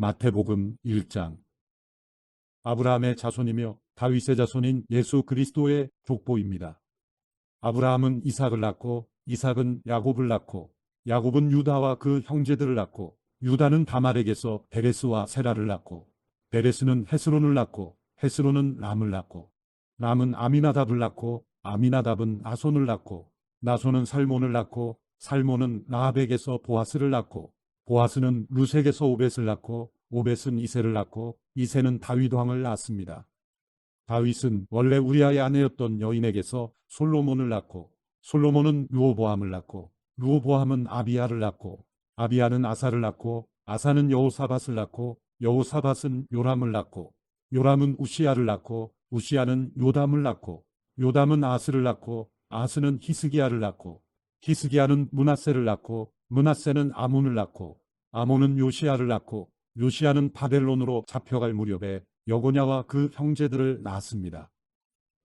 마태복음 1장. 아브라함의 자손이며 다윗의 자손인 예수 그리스도의 족보입니다. 아브라함은 이삭을 낳고 이삭은 야곱을 낳고 야곱은 유다와 그 형제들을 낳고 유다는 다말에게서 베레스와 세라를 낳고 베레스는 헤스론을 낳고 헤스론은 람을 낳고 람은 아미나답을 낳고 아미나답은 나손을 낳고 나손은 살몬을 낳고 살몬은 라합에게서 보아스를 낳고 보아스는 루색에서 오벳을 낳고 오벳은 이새를 낳고 이새는 다윗 왕을 낳았습니다. 다윗은 원래 우리아의 아내였던 여인에게서 솔로몬을 낳고 솔로몬은 르호보암을 낳고 르호보암은 아비야를 낳고 아비야는 아사를 낳고 아사는 여호사밧을 낳고 여호사밧은 요람을 낳고 요람은 우시야를 낳고 우시야는 요담을 낳고 요담은 아스를 낳고 아스는 히스기야를 낳고 히스기야는 므낫세를 낳고 므낫세는 아몬을 낳고 아몬은 요시야를 낳고 요시야는 바벨론으로 잡혀갈 무렵에 여고냐와 그 형제들을 낳았습니다.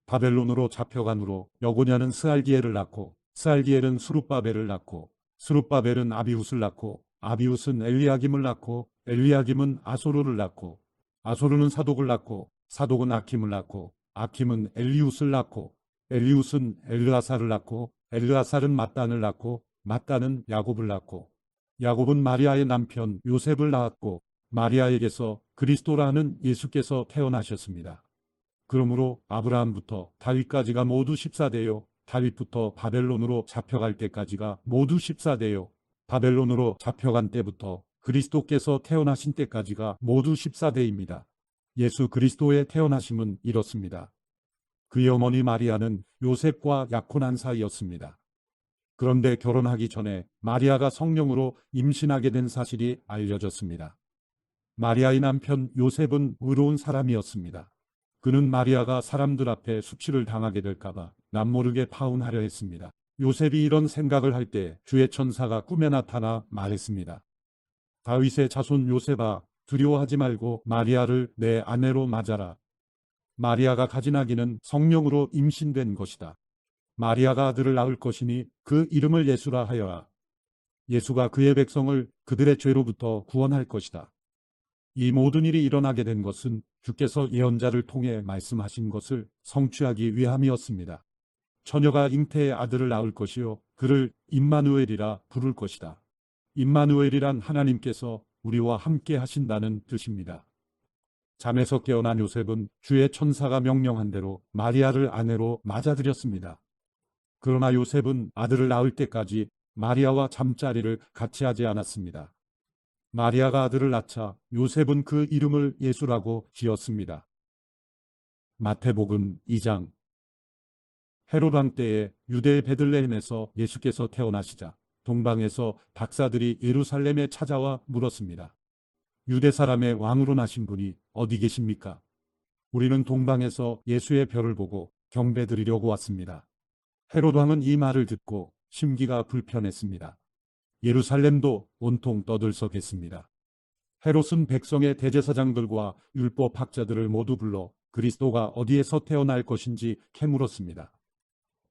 바벨론으로 잡혀간 후로 여고냐는 스알기엘을 낳고 스알기엘은 수룹바벨을 낳고 수룹바벨은 아비훗을 낳고 아비훗은 엘리야김을 낳고 엘리야김은 아소르를 낳고 아소르는 사독을 낳고 사독은 아킴을 낳고 아킴은 엘리훗을 낳고 엘리훗은 엘르아사를 낳고 엘르아살은 mat단을 낳고 mat단은 야곱을 낳고 야곱은 마리아의 남편 요셉을 낳았고 마리아에게서 그리스도라는 예수께서 태어나셨습니다. 그러므로 아브라함부터 다윗까지가 모두 14대요. 다윗부터 바벨론으로 잡혀갈 때까지가 모두 14대요. 바벨론으로 잡혀간 때부터 그리스도께서 태어나신 때까지가 모두 14대입니다. 예수 그리스도의 태어나심은 이렇습니다. 그의 어머니 마리아는 요셉과 약혼한 사이였습니다. 그런데 결혼하기 전에 마리아가 성령으로 임신하게 된 사실이 알려졌습니다. 마리아의 남편 요셉은 의로운 사람이었습니다. 그는 마리아가 사람들 앞에 수치를 당하게 될까봐 남모르게 파혼하려 했습니다. 요셉이 이런 생각을 할 때 주의 천사가 꿈에 나타나 말했습니다. 다윗의 자손 요셉아, 두려워하지 말고 마리아를 내 아내로 맞아라. 마리아가 가진 아기는 성령으로 임신된 것이다. 마리아가 아들을 낳을 것이니 그 이름을 예수라 하여라. 예수가 그의 백성을 그들의 죄로부터 구원할 것이다. 이 모든 일이 일어나게 된 것은 주께서 예언자를 통해 말씀하신 것을 성취하기 위함이었습니다. 처녀가 잉태의 아들을 낳을 것이요 그를 임마누엘이라 부를 것이다. 임마누엘이란 하나님께서 우리와 함께 하신다는 뜻입니다. 잠에서 깨어난 요셉은 주의 천사가 명령한 대로 마리아를 아내로 맞아들였습니다. 그러나 요셉은 아들을 낳을 때까지 마리아와 잠자리를 같이 하지 않았습니다. 마리아가 아들을 낳자 요셉은 그 이름을 예수라고 지었습니다. 마태복음 2장. 헤롯 왕 때에 유대의 베들레헴에서 예수께서 태어나시자 동방에서 박사들이 예루살렘에 찾아와 물었습니다. 유대 사람의 왕으로 나신 분이 어디 계십니까? 우리는 동방에서 예수의 별을 보고 경배드리려고 왔습니다. 헤롯 왕은 이 말을 듣고 심기가 불편했습니다. 예루살렘도 온통 떠들썩했습니다. 헤롯은 백성의 대제사장들과 율법학자들을 모두 불러 그리스도가 어디에서 태어날 것인지 캐물었습니다.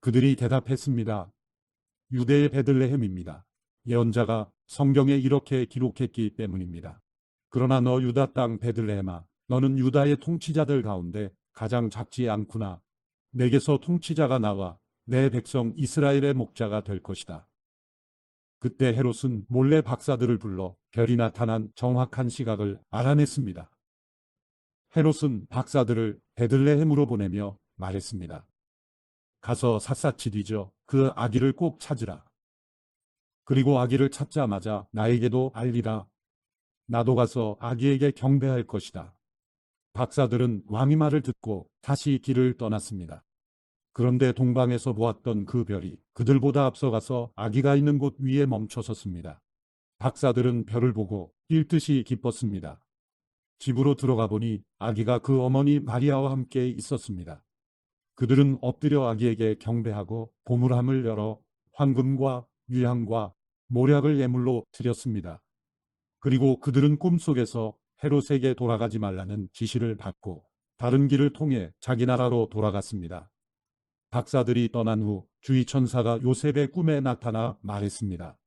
그들이 대답했습니다. 유대의 베들레헴입니다. 예언자가 성경에 이렇게 기록했기 때문입니다. 그러나 너 유다 땅 베들레헴아, 너는 유다의 통치자들 가운데 가장 작지 않구나. 내게서 통치자가 나와 내 백성 이스라엘의 목자가 될 것이다. 그때 헤롯은 몰래 박사들을 불러 별이 나타난 정확한 시각을 알아냈습니다. 헤롯은 박사들을 베들레헴으로 보내며 말했습니다. 가서 샅샅이 뒤져 그 아기를 꼭 찾으라. 그리고 아기를 찾자마자 나에게도 알리라. 나도 가서 아기에게 경배할 것이다. 박사들은 왕의 말을 듣고 다시 길을 떠났습니다. 그런데 동방에서 보았던 그 별이 그들보다 앞서가서 아기가 있는 곳 위에 멈춰섰습니다. 박사들은 별을 보고 뛸 듯이 기뻤습니다. 집으로 들어가 보니 아기가 그 어머니 마리아와 함께 있었습니다. 그들은 엎드려 아기에게 경배하고 보물함을 열어 황금과 유향과 모략을 예물로 드렸습니다. 그리고 그들은 꿈속에서 헤롯에게 돌아가지 말라는 지시를 받고 다른 길을 통해 자기 나라로 돌아갔습니다. 박사들이 떠난 후 주의 천사가 요셉의 꿈에 나타나 말했습니다.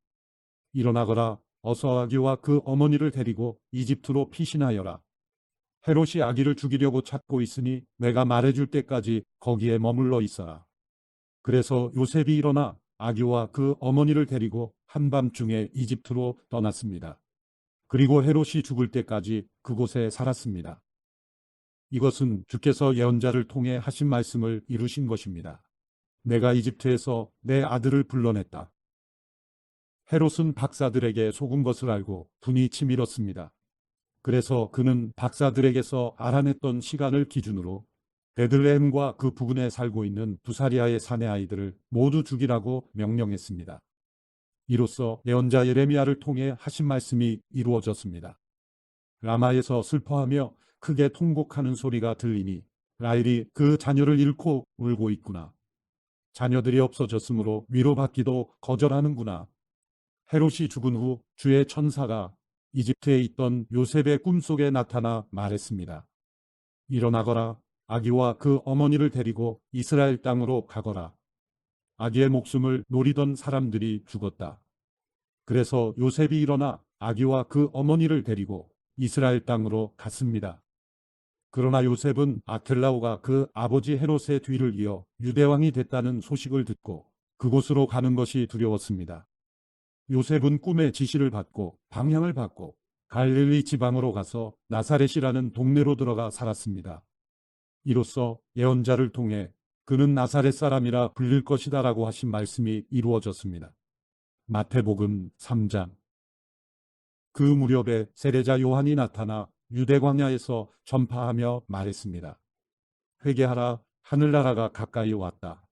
일어나거라, 어서 아기와 그 어머니를 데리고 이집트로 피신하여라. 헤롯이 아기를 죽이려고 찾고 있으니 내가 말해줄 때까지 거기에 머물러 있어라. 그래서 요셉이 일어나 아기와 그 어머니를 데리고 한밤중에 이집트로 떠났습니다. 그리고 헤롯이 죽을 때까지 그곳에 살았습니다. 이것은 주께서 예언자를 통해 하신 말씀을 이루신 것입니다. 내가 이집트에서 내 아들을 불러냈다. 헤롯은 박사들에게 속은 것을 알고 분이 치밀었습니다. 그래서 그는 박사들에게서 알아냈던 시간을 기준으로 베들레헴과 그 부근에 살고 있는 부사리아의 사내 아이들을 모두 죽이라고 명령했습니다. 이로써 예언자 예레미야를 통해 하신 말씀이 이루어졌습니다. 라마에서 슬퍼하며 크게 통곡하는 소리가 들리니 라헬이 그 자녀를 잃고 울고 있구나. 자녀들이 없어졌으므로 위로받기도 거절하는구나. 헤롯이 죽은 후 주의 천사가 이집트에 있던 요셉의 꿈속에 나타나 말했습니다. 일어나거라. 아기와 그 어머니를 데리고 이스라엘 땅으로 가거라. 아기의 목숨을 노리던 사람들이 죽었다. 그래서 요셉이 일어나 아기와 그 어머니를 데리고 이스라엘 땅으로 갔습니다. 그러나 요셉은 아켈라오가 그 아버지 헤롯의 뒤를 이어 유대왕이 됐다는 소식을 듣고 그곳으로 가는 것이 두려웠습니다. 요셉은 꿈의 지시를 받고 방향을 받고 갈릴리 지방으로 가서 나사렛이라는 동네로 들어가 살았습니다. 이로써 예언자를 통해 그는 나사렛 사람이라 불릴 것이다라고 하신 말씀이 이루어졌습니다. 마태복음 3장. 그 무렵에 세례자 요한이 나타나 유대 광야에서 전파하며 말했습니다. 회개하라, 하늘나라가 가까이 왔다.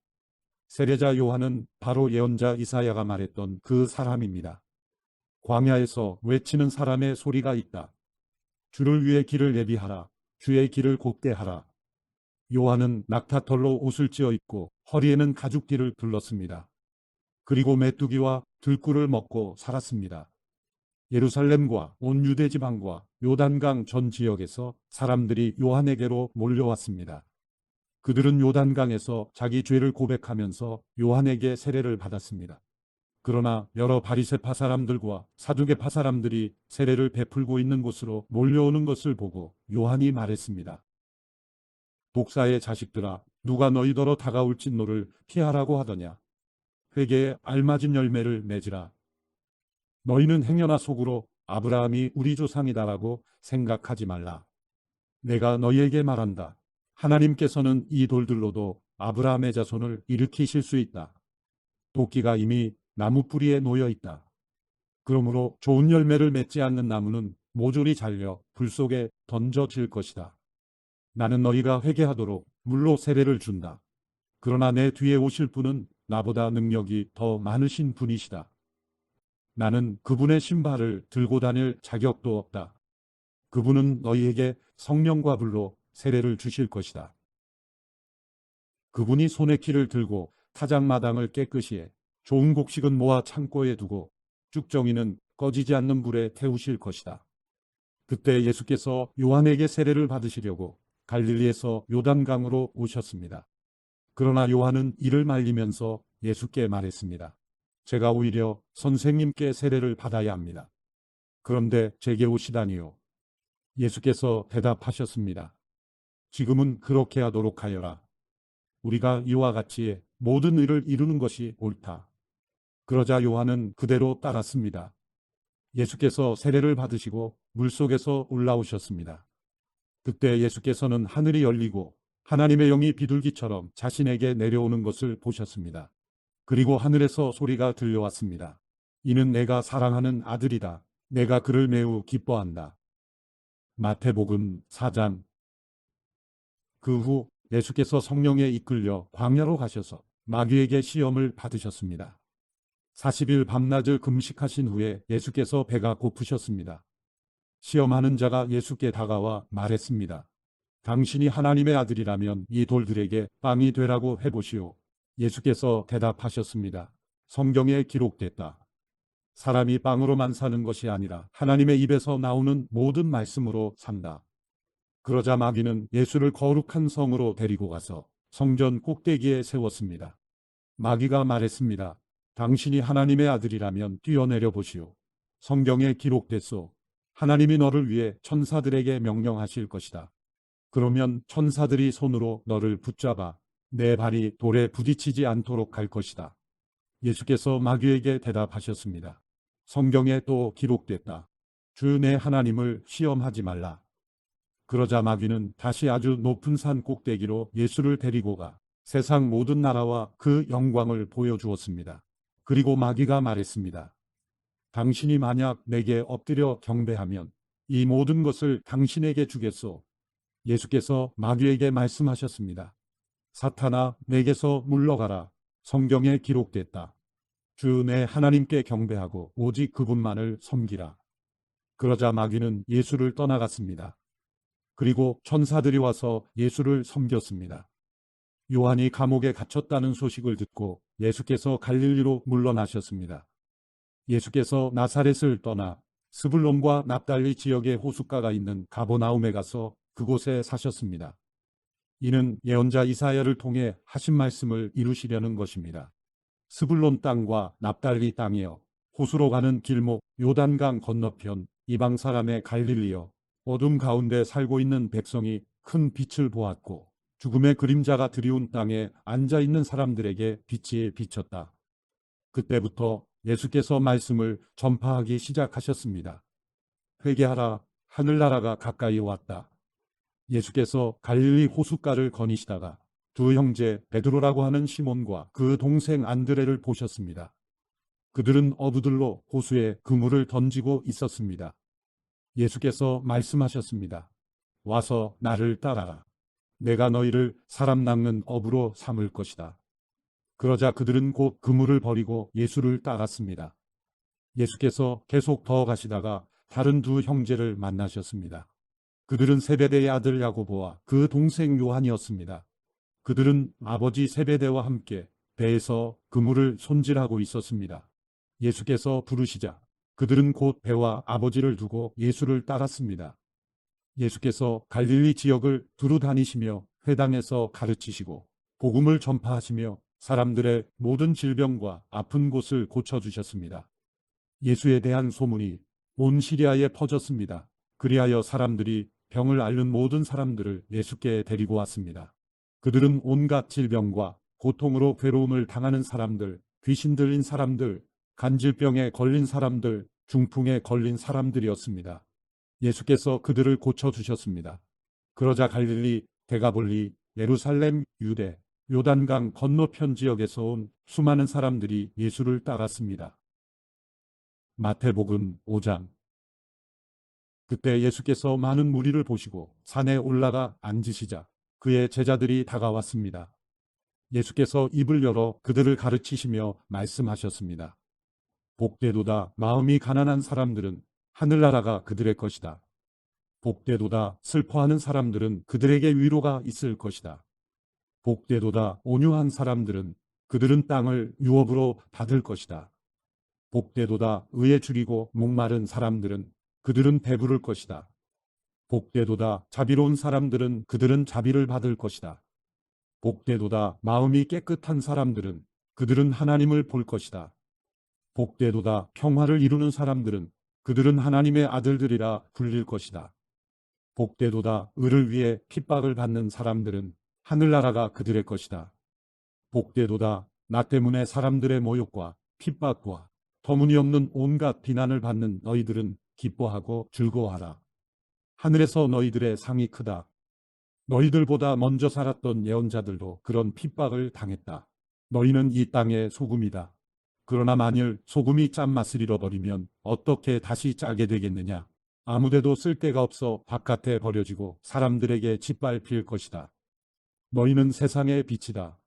세례자 요한은 바로 예언자 이사야가 말했던 그 사람입니다. 광야에서 외치는 사람의 소리가 있다. 주를 위해 길을 예비하라. 주의 길을 곱게 하라. 요한은 낙타털로 옷을 찌어 입고 허리에는 가죽띠를 둘렀습니다. 그리고 메뚜기와 들꿀을 먹고 살았습니다. 예루살렘과 온 유대 지방과 요단강 전 지역에서 사람들이 요한에게로 몰려왔습니다. 그들은 요단강에서 자기 죄를 고백하면서 요한에게 세례를 받았습니다. 그러나 여러 바리새파 사람들과 사두개파 사람들이 세례를 베풀고 있는 곳으로 몰려오는 것을 보고 요한이 말했습니다. 독사의 자식들아, 누가 너희더러 다가올 진노를 피하라고 하더냐. 회개에 알맞은 열매를 맺으라. 너희는 행여나 속으로 아브라함이 우리 조상이다라고 생각하지 말라. 내가 너희에게 말한다. 하나님께서는 이 돌들로도 아브라함의 자손을 일으키실 수 있다. 도끼가 이미 나무 뿌리에 놓여 있다. 그러므로 좋은 열매를 맺지 않는 나무는 모조리 잘려 불 속에 던져질 것이다. 나는 너희가 회개하도록 물로 세례를 준다. 그러나 내 뒤에 오실 분은 나보다 능력이 더 많으신 분이시다. 나는 그분의 신발을 들고 다닐 자격도 없다. 그분은 너희에게 성령과 불로 세례를 주실 것이다. 그분이 손에 키를 들고 타작마당을 깨끗이 해 좋은 곡식은 모아 창고에 두고 쭉정이는 꺼지지 않는 불에 태우실 것이다. 그때 예수께서 요한에게 세례를 받으시려고 갈릴리에서 요단강으로 오셨습니다. 그러나 요한은 이를 말리면서 예수께 말했습니다. 제가 오히려 선생님께 세례를 받아야 합니다. 그런데 제게 오시다니요. 예수께서 대답하셨습니다. 지금은 그렇게 하도록 하여라. 우리가 이와 같이 모든 일을 이루는 것이 옳다. 그러자 요한은 그대로 따랐습니다. 예수께서 세례를 받으시고 물속에서 올라오셨습니다. 그때 예수께서는 하늘이 열리고 하나님의 영이 비둘기처럼 자신에게 내려오는 것을 보셨습니다. 그리고 하늘에서 소리가 들려왔습니다. 이는 내가 사랑하는 아들이다. 내가 그를 매우 기뻐한다. 마태복음 4장. 그 후 예수께서 성령에 이끌려 광야로 가셔서 마귀에게 시험을 받으셨습니다. 40일 밤낮을 금식하신 후에 예수께서 배가 고프셨습니다. 시험하는 자가 예수께 다가와 말했습니다. 당신이 하나님의 아들이라면 이 돌들에게 빵이 되라고 해보시오. 예수께서 대답하셨습니다. 성경에 기록됐다. 사람이 빵으로만 사는 것이 아니라 하나님의 입에서 나오는 모든 말씀으로 산다. 그러자 마귀는 예수를 거룩한 성으로 데리고 가서 성전 꼭대기에 세웠습니다. 마귀가 말했습니다. 당신이 하나님의 아들이라면 뛰어내려 보시오. 성경에 기록됐소. 하나님이 너를 위해 천사들에게 명령하실 것이다. 그러면 천사들이 손으로 너를 붙잡아 내 발이 돌에 부딪히지 않도록 할 것이다. 예수께서 마귀에게 대답하셨습니다. 성경에 또 기록됐다. 주 내 하나님을 시험하지 말라. 그러자 마귀는 다시 아주 높은 산 꼭대기로 예수를 데리고 가 세상 모든 나라와 그 영광을 보여주었습니다. 그리고 마귀가 말했습니다. 당신이 만약 내게 엎드려 경배하면 이 모든 것을 당신에게 주겠소. 예수께서 마귀에게 말씀하셨습니다. 사탄아, 내게서 물러가라. 성경에 기록됐다. 주 내 하나님께 경배하고 오직 그분만을 섬기라. 그러자 마귀는 예수를 떠나갔습니다. 그리고 천사들이 와서 예수를 섬겼습니다. 요한이 감옥에 갇혔다는 소식을 듣고 예수께서 갈릴리로 물러나셨습니다. 예수께서 나사렛을 떠나 스불론과 납달리 지역의 호숫가가 있는 가버나움에 가서 그곳에 사셨습니다. 이는 예언자 이사야를 통해 하신 말씀을 이루시려는 것입니다. 스불론 땅과 납달리 땅이여, 호수로 가는 길목 요단강 건너편 이방 사람의 갈릴리여, 어둠 가운데 살고 있는 백성이 큰 빛을 보았고 죽음의 그림자가 드리운 땅에 앉아있는 사람들에게 빛이 비쳤다. 그때부터 예수께서 말씀을 전파하기 시작하셨습니다. 회개하라, 하늘나라가 가까이 왔다. 예수께서 갈릴리 호숫가를 거니시다가 두 형제 베드로라고 하는 시몬과 그 동생 안드레를 보셨습니다. 그들은 어부들로 호수에 그물을 던지고 있었습니다. 예수께서 말씀하셨습니다. 와서 나를 따라라. 내가 너희를 사람 낚는 어부로 삼을 것이다. 그러자 그들은 곧 그물을 버리고 예수를 따랐습니다. 예수께서 계속 더 가시다가 다른 두 형제를 만나셨습니다. 그들은 세베대의 아들 야고보와 그 동생 요한이었습니다. 그들은 아버지 세베대와 함께 배에서 그물을 손질하고 있었습니다. 예수께서 부르시자 그들은 곧 배와 아버지를 두고 예수를 따랐습니다. 예수께서 갈릴리 지역을 두루 다니시며 회당에서 가르치시고 복음을 전파하시며 사람들의 모든 질병과 아픈 곳을 고쳐주셨습니다. 예수에 대한 소문이 온 시리아에 퍼졌습니다. 그리하여 사람들이 병을 앓는 모든 사람들을 예수께 데리고 왔습니다. 그들은 온갖 질병과 고통으로 괴로움을 당하는 사람들, 귀신 들린 사람들, 간질병에 걸린 사람들, 중풍에 걸린 사람들이었습니다. 예수께서 그들을 고쳐주셨습니다. 그러자 갈릴리, 데가볼리, 예루살렘, 유대, 요단강 건너편 지역에서 온 수많은 사람들이 예수를 따랐습니다. 마태복음 5장. 그때 예수께서 많은 무리를 보시고 산에 올라가 앉으시자 그의 제자들이 다가왔습니다. 예수께서 입을 열어 그들을 가르치시며 말씀하셨습니다. 복되도다 마음이 가난한 사람들은 하늘나라가 그들의 것이다. 복되도다 슬퍼하는 사람들은 그들에게 위로가 있을 것이다. 복되도다 온유한 사람들은 그들은 땅을 유업으로 받을 것이다. 복되도다 의에 줄이고 목마른 사람들은 그들은 배부를 것이다. 복되도다 자비로운 사람들은 그들은 자비를 받을 것이다. 복되도다 마음이 깨끗한 사람들은 그들은 하나님을 볼 것이다. 복되도다 평화를 이루는 사람들은 그들은 하나님의 아들들이라 불릴 것이다. 복되도다 의를 위해 핍박을 받는 사람들은 하늘나라가 그들의 것이다. 복되도다 나 때문에 사람들의 모욕과 핍박과 터무니없는 온갖 비난을 받는 너희들은 기뻐하고 즐거워하라. 하늘에서 너희들의 상이 크다. 너희들보다 먼저 살았던 예언자들도 그런 핍박을 당했다. 너희는 이 땅의 소금이다. 그러나 만일 소금이 짠맛을 잃어버리면 어떻게 다시 짜게 되겠느냐? 아무데도 쓸데가 없어 바깥에 버려지고 사람들에게 짓밟힐 것이다. 너희는 세상의 빛이다.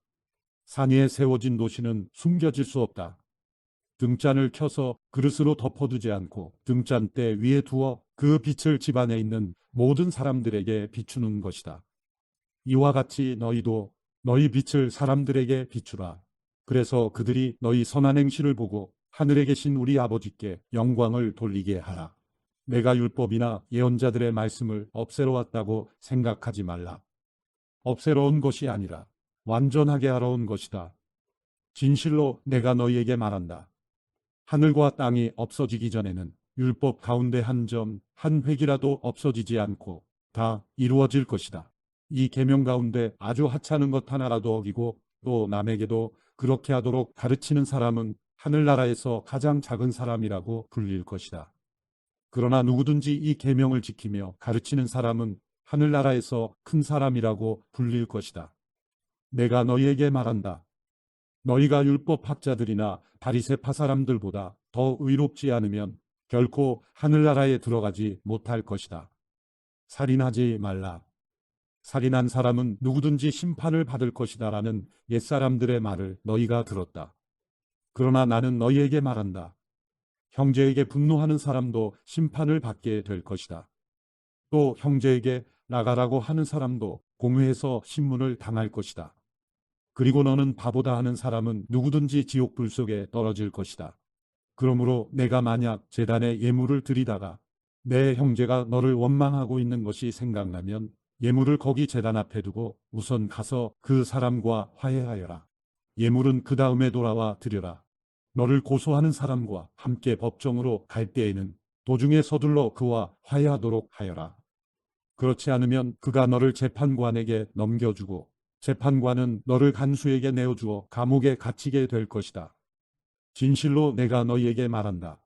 산 위에 세워진 도시는 숨겨질 수 없다. 등잔을 켜서 그릇으로 덮어두지 않고 등잔대 위에 두어 그 빛을 집안에 있는 모든 사람들에게 비추는 것이다. 이와 같이 너희도 너희 빛을 사람들에게 비추라. 그래서 그들이 너희 선한 행실을 보고 하늘에 계신 우리 아버지께 영광을 돌리게 하라. 내가 율법이나 예언자들의 말씀을 없애러 왔다고 생각하지 말라. 없애러 온 것이 아니라 완전하게 하러 온 것이다. 진실로 내가 너희에게 말한다. 하늘과 땅이 없어지기 전에는 율법 가운데 한 점, 한 획이라도 없어지지 않고 다 이루어질 것이다. 이 계명 가운데 아주 하찮은 것 하나라도 어기고 또 남에게도 그렇게 하도록 가르치는 사람은 하늘나라에서 가장 작은 사람이라고 불릴 것이다. 그러나 누구든지 이 계명을 지키며 가르치는 사람은 하늘나라에서 큰 사람이라고 불릴 것이다. 내가 너희에게 말한다. 너희가 율법학자들이나 바리새파 사람들보다 더 의롭지 않으면 결코 하늘나라에 들어가지 못할 것이다. 살인하지 말라. 살인한 사람은 누구든지 심판을 받을 것이다 라는 옛사람들의 말을 너희가 들었다. 그러나 나는 너희에게 말한다. 형제에게 분노하는 사람도 심판을 받게 될 것이다. 또 형제에게 나가라고 하는 사람도 공회에서 신문을 당할 것이다. 그리고 너는 바보다 하는 사람은 누구든지 지옥 불 속에 떨어질 것이다. 그러므로 내가 만약 제단에 예물을 드리다가 내 형제가 너를 원망하고 있는 것이 생각나면 예물을 거기 제단 앞에 두고 우선 가서 그 사람과 화해하여라. 예물은 그 다음에 돌아와 드려라. 너를 고소하는 사람과 함께 법정으로 갈 때에는 도중에 서둘러 그와 화해하도록 하여라. 그렇지 않으면 그가 너를 재판관에게 넘겨주고 재판관은 너를 간수에게 내어주어 감옥에 갇히게 될 것이다. 진실로 내가 너희에게 말한다.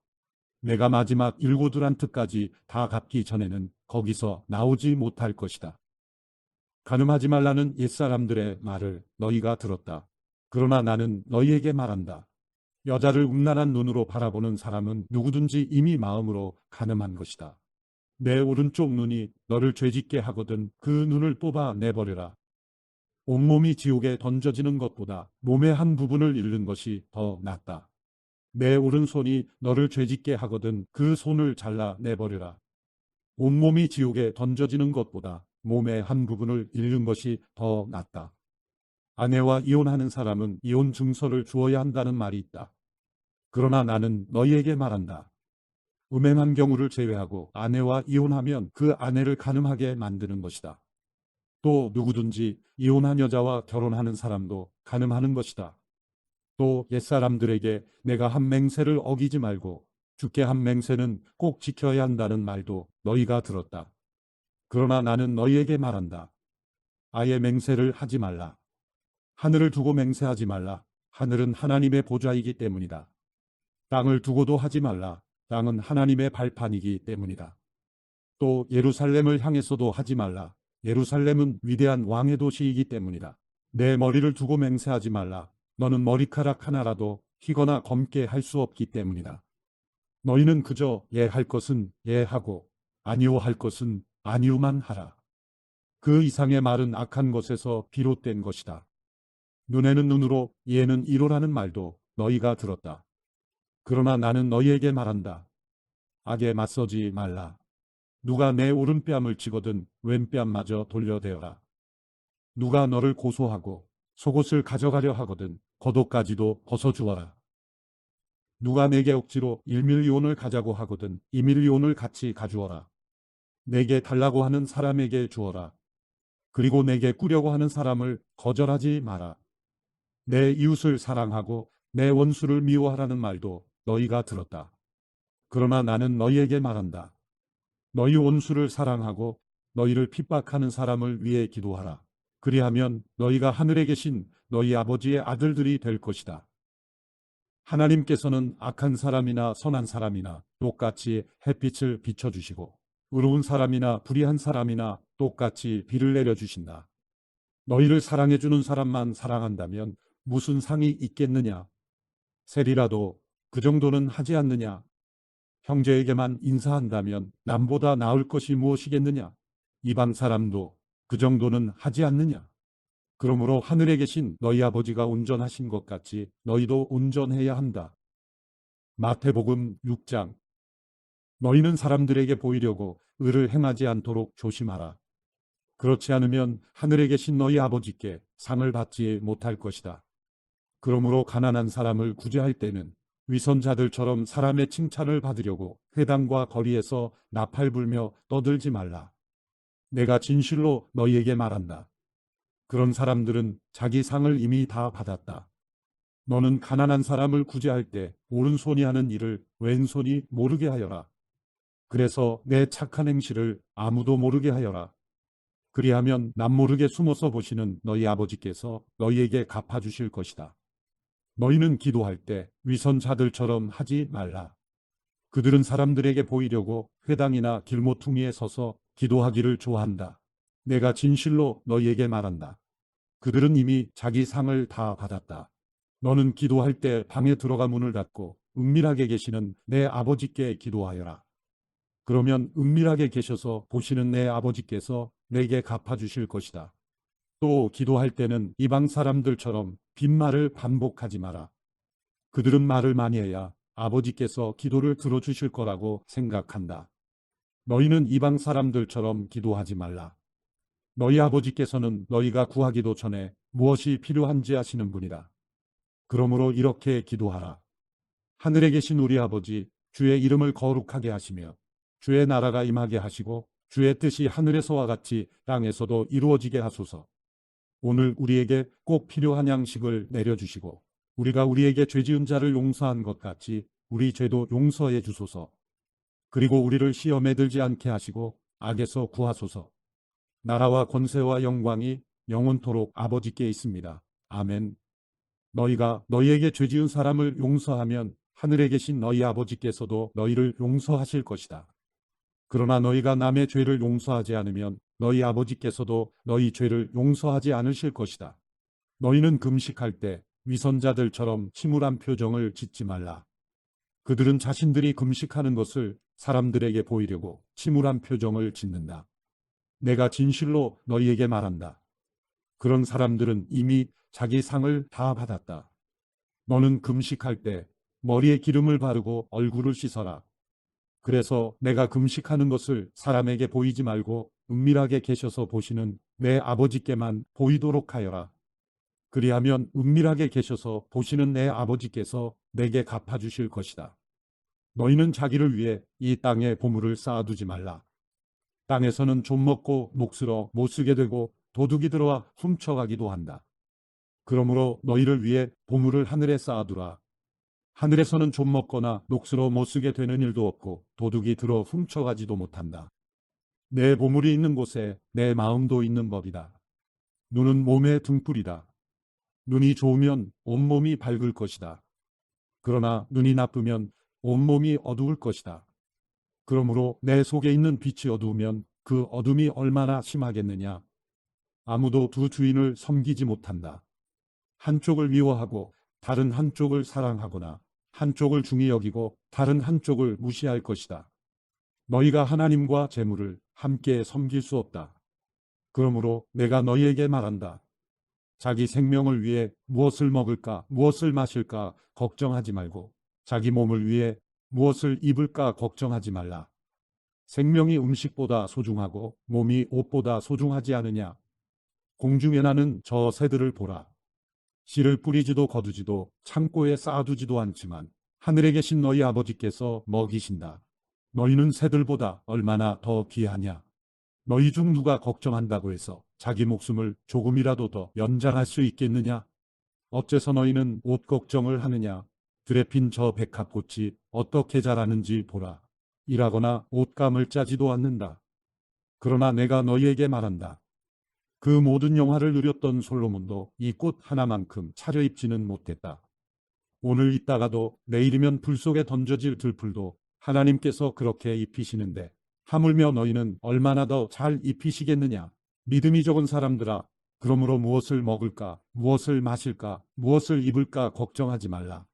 내가 마지막 일고두란트까지 다 갚기 전에는 거기서 나오지 못할 것이다. 간음하지 말라는 옛사람들의 말을 너희가 들었다. 그러나 나는 너희에게 말한다. 여자를 음란한 눈으로 바라보는 사람은 누구든지 이미 마음으로 간음한 것이다. 내 오른쪽 눈이 너를 죄짓게 하거든 그 눈을 뽑아 내버려라. 온몸이 지옥에 던져지는 것보다 몸의 한 부분을 잃는 것이 더 낫다. 내 오른손이 너를 죄짓게 하거든 그 손을 잘라 내버려라. 온몸이 지옥에 던져지는 것보다 몸의 한 부분을 잃는 것이 더 낫다. 아내와 이혼하는 사람은 이혼 증서를 주어야 한다는 말이 있다. 그러나 나는 너희에게 말한다. 음행한 경우를 제외하고 아내와 이혼하면 그 아내를 간음하게 만드는 것이다. 또 누구든지 이혼한 여자와 결혼하는 사람도 간음하는 것이다. 또 옛사람들에게 내가 한 맹세를 어기지 말고 주께 한 맹세는 꼭 지켜야 한다는 말도 너희가 들었다. 그러나 나는 너희에게 말한다. 아예 맹세를 하지 말라. 하늘을 두고 맹세하지 말라. 하늘은 하나님의 보좌이기 때문이다. 땅을 두고도 하지 말라. 땅은 하나님의 발판이기 때문이다. 또 예루살렘을 향해서도 하지 말라. 예루살렘은 위대한 왕의 도시이기 때문이다. 내 머리를 두고 맹세하지 말라. 너는 머리카락 하나라도 희거나 검게 할 수 없기 때문이다. 너희는 그저 예 할 것은 예 하고 아니오 할 것은 아니오만 하라. 그 이상의 말은 악한 것에서 비롯된 것이다. 눈에는 눈으로 이에는 이로라는 말도 너희가 들었다. 그러나 나는 너희에게 말한다. 악에 맞서지 말라. 누가 내 오른뺨을 치거든 왼뺨마저 돌려대어라. 누가 너를 고소하고 속옷을 가져가려 하거든 겉옷까지도 벗어주어라. 누가 내게 억지로 1밀리온을 가자고 하거든 2밀리온을 같이 가주어라. 내게 달라고 하는 사람에게 주어라. 그리고 내게 꾸려고 하는 사람을 거절하지 마라. 내 이웃을 사랑하고 내 원수를 미워하라는 말도 너희가 들었다. 그러나 나는 너희에게 말한다. 너희 원수를 사랑하고 너희를 핍박하는 사람을 위해 기도하라. 그리하면 너희가 하늘에 계신 너희 아버지의 아들들이 될 것이다. 하나님께서는 악한 사람이나 선한 사람이나 똑같이 햇빛을 비춰주시고 의로운 사람이나 불의한 사람이나 똑같이 비를 내려주신다. 너희를 사랑해주는 사람만 사랑한다면 무슨 상이 있겠느냐? 세리라도 그 정도는 하지 않느냐? 형제에게만 인사한다면 남보다 나을 것이 무엇이겠느냐? 이방 사람도 그 정도는 하지 않느냐? 그러므로 하늘에 계신 너희 아버지가 온전하신 것 같이 너희도 온전해야 한다. 마태복음 6장. 너희는 사람들에게 보이려고 의를 행하지 않도록 조심하라. 그렇지 않으면 하늘에 계신 너희 아버지께 상을 받지 못할 것이다. 그러므로 가난한 사람을 구제할 때는 위선자들처럼 사람의 칭찬을 받으려고 회당과 거리에서 나팔 불며 떠들지 말라. 내가 진실로 너희에게 말한다. 그런 사람들은 자기 상을 이미 다 받았다. 너는 가난한 사람을 구제할 때 오른손이 하는 일을 왼손이 모르게 하여라. 그래서 내 착한 행실을 아무도 모르게 하여라. 그리하면 남 모르게 숨어서 보시는 너희 아버지께서 너희에게 갚아주실 것이다. 너희는 기도할 때 위선자들처럼 하지 말라. 그들은 사람들에게 보이려고 회당이나 길모퉁이에 서서 기도하기를 좋아한다. 내가 진실로 너희에게 말한다. 그들은 이미 자기 상을 다 받았다. 너는 기도할 때 방에 들어가 문을 닫고 은밀하게 계시는 내 아버지께 기도하여라. 그러면 은밀하게 계셔서 보시는 내 아버지께서 내게 갚아주실 것이다. 또 기도할 때는 이방 사람들처럼 빈말을 반복하지 마라. 그들은 말을 많이 해야 아버지께서 기도를 들어주실 거라고 생각한다. 너희는 이방 사람들처럼 기도하지 말라. 너희 아버지께서는 너희가 구하기도 전에 무엇이 필요한지 아시는 분이라. 그러므로 이렇게 기도하라. 하늘에 계신 우리 아버지, 주의 이름을 거룩하게 하시며 주의 나라가 임하게 하시고 주의 뜻이 하늘에서와 같이 땅에서도 이루어지게 하소서. 오늘 우리에게 꼭 필요한 양식을 내려주시고 우리가 우리에게 죄 지은 자를 용서한 것 같이 우리 죄도 용서해 주소서. 그리고 우리를 시험에 들지 않게 하시고 악에서 구하소서. 나라와 권세와 영광이 영원토록 아버지께 있습니다. 아멘. 너희가 너희에게 죄 지은 사람을 용서하면 하늘에 계신 너희 아버지께서도 너희를 용서하실 것이다. 그러나 너희가 남의 죄를 용서하지 않으면 너희 아버지께서도 너희 죄를 용서하지 않으실 것이다. 너희는 금식할 때 위선자들처럼 침울한 표정을 짓지 말라. 그들은 자신들이 금식하는 것을 사람들에게 보이려고 침울한 표정을 짓는다. 내가 진실로 너희에게 말한다. 그런 사람들은 이미 자기 상을 다 받았다. 너는 금식할 때 머리에 기름을 바르고 얼굴을 씻어라. 그래서 내가 금식하는 것을 사람에게 보이지 말고 은밀하게 계셔서 보시는 내 아버지께만 보이도록 하여라. 그리하면 은밀하게 계셔서 보시는 내 아버지께서 내게 갚아주실 것이다. 너희는 자기를 위해 이 땅에 보물을 쌓아두지 말라. 땅에서는 좀 먹고 녹슬어 못 쓰게 되고 도둑이 들어와 훔쳐가기도 한다. 그러므로 너희를 위해 보물을 하늘에 쌓아두라. 하늘에서는 좀 먹거나 녹슬어 못 쓰게 되는 일도 없고 도둑이 들어 훔쳐가지도 못한다. 내 보물이 있는 곳에 내 마음도 있는 법이다. 눈은 몸의 등불이다. 눈이 좋으면 온몸이 밝을 것이다. 그러나 눈이 나쁘면 온몸이 어두울 것이다. 그러므로 내 속에 있는 빛이 어두우면 그 어둠이 얼마나 심하겠느냐. 아무도 두 주인을 섬기지 못한다. 한쪽을 미워하고 다른 한쪽을 사랑하거나 한쪽을 중히 여기고 다른 한쪽을 무시할 것이다. 너희가 하나님과 재물을 함께 섬길 수 없다. 그러므로 내가 너희에게 말한다. 자기 생명을 위해 무엇을 먹을까, 무엇을 마실까 걱정하지 말고 자기 몸을 위해 무엇을 입을까 걱정하지 말라. 생명이 음식보다 소중하고 몸이 옷보다 소중하지 않으냐. 공중에 나는 저 새들을 보라. 씨를 뿌리지도 거두지도 창고에 쌓아두지도 않지만 하늘에 계신 너희 아버지께서 먹이신다. 너희는 새들보다 얼마나 더 귀하냐. 너희 중 누가 걱정한다고 해서 자기 목숨을 조금이라도 더 연장할 수 있겠느냐. 어째서 너희는 옷 걱정을 하느냐. 들에 핀 저 백합꽃이 어떻게 자라는지 보라. 일하거나 옷감을 짜지도 않는다. 그러나 내가 너희에게 말한다. 그 모든 영화를 누렸던 솔로몬도 이 꽃 하나만큼 차려입지는 못했다. 오늘 있다가도 내일이면 불 속에 던져질 들풀도 하나님께서 그렇게 입히시는데 하물며 너희는 얼마나 더 잘 입히시겠느냐. 믿음이 적은 사람들아, 그러므로 무엇을 먹을까, 무엇을 마실까, 무엇을 입을까 걱정하지 말라.